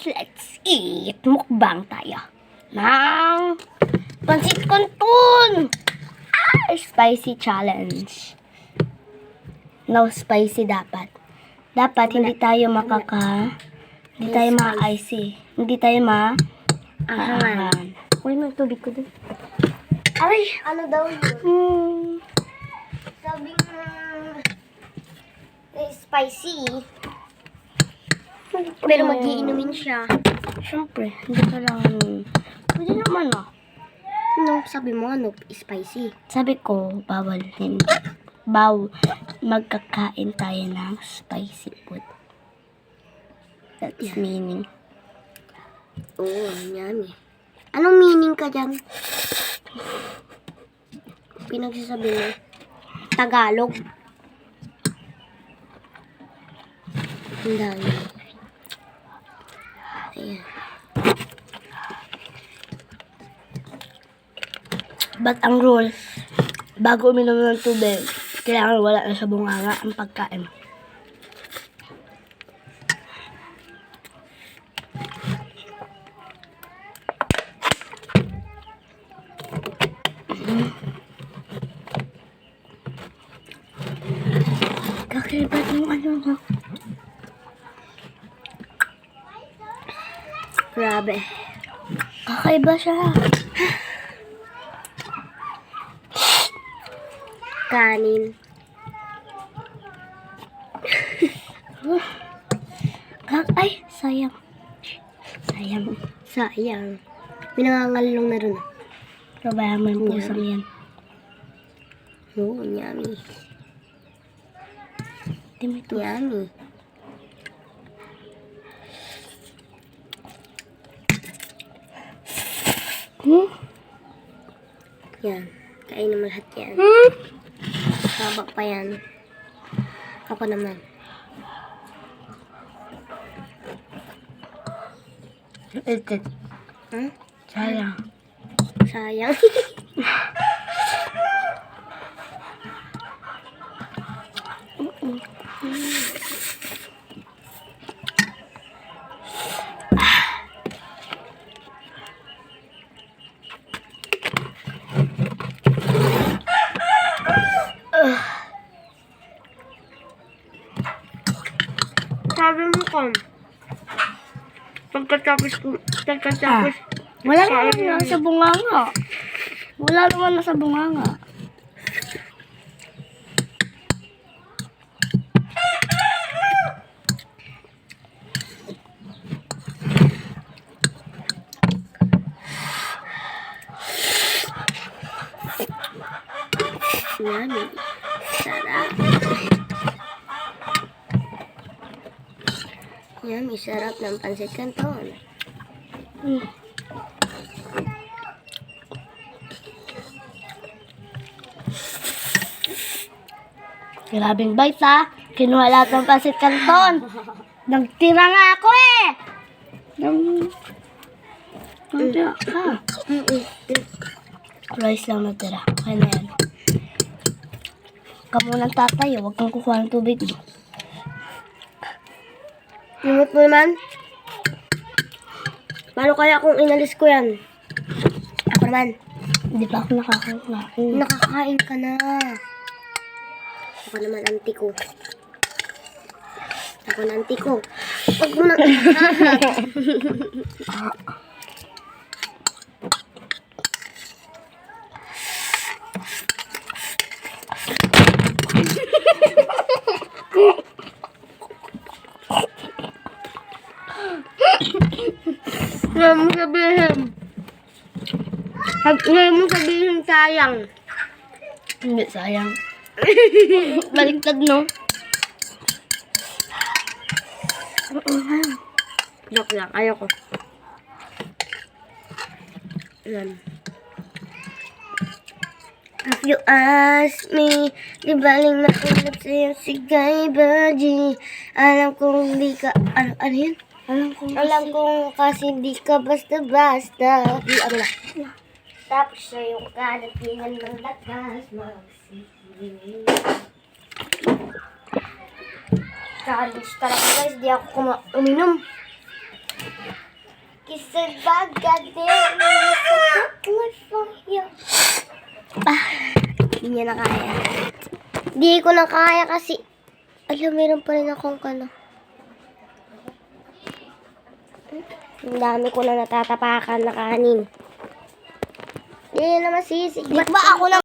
let's eat. Mukbang tayo. Ng pansit canton. Spicy challenge. No spicy dapat. Dapat hindi tayo hindi tayo ma-icy. Hindi tayo ma-ahangan. Uy, may tubig ko dun. Ay! Ano daw yun? Sabi nga, spicy. Pero mag-iinumin siya. Siyempre, hindi kailangan. Pwede naman No, sabi mo ano, spicy. Sabi ko, bawal magkakain tayo ng spicy food. That's meaning. Oo, yummy. Anong meaning ka dyan? Pinagsasabi mo? Tagalog. Ang dami. Ayan. But ang rule, bago uminom ng tubig, kailangan wala na sa bunganga ang pagkain. Kakaiba yung ano ko. Grabe. Kakaiba siya. Kanin. Ay, sayang. Sayang. Pinangangalong na rin. Pabayaan mo yung pusang yan. Oo, yummy. Di mo ito. Yummy. Yan. Kainin mo lahat yan. Sabak pa yan. Ako naman. Itit. Huh? Sayang. Sayang. Sabi mo ko. Pagkatapos. Wala naman nasa bunganga. Wala naman nasa bunganga. Yummy. Sarap. Yummy. Sarap ng pansit canton. Grabing bite Kinuha lahat ng pansit canton. Nagtira nga ako Nagtira ka. Rice lang natira. Kaya na yan. Kamu ng tatay, huwag kang kukuha ng tubig. Lumot mo naman. Paano kaya kung inalis ko yan? Ako naman. Hindi pa ako nakakain. Nakakain ka na. Ako naman, auntie ko. Ako na, auntie ko. Huwag mo nang ikakat. Ngayon mo sabihin. Ngayon mo sabihin sayang. Hindi, sayang. Baliktad, no? Joke lang, ayoko. Yan. If you ask me, di baling naulap sa'yo si Guy Baji. Alam kong di ka, ano yan? Alam kong kasi di ka basta-basta. Ano na? Tapos sa'yo kalatingan ng lakas magsisili. Challenge talaga guys, di ako uminom. said, bad goddamn. Good for you. Hindi niya na kaya. Hindi ko na kaya kasi, alam, meron pa rin akong Ang dami ko na natatapakan na kanin. Hindi na masisig. Di ba ako na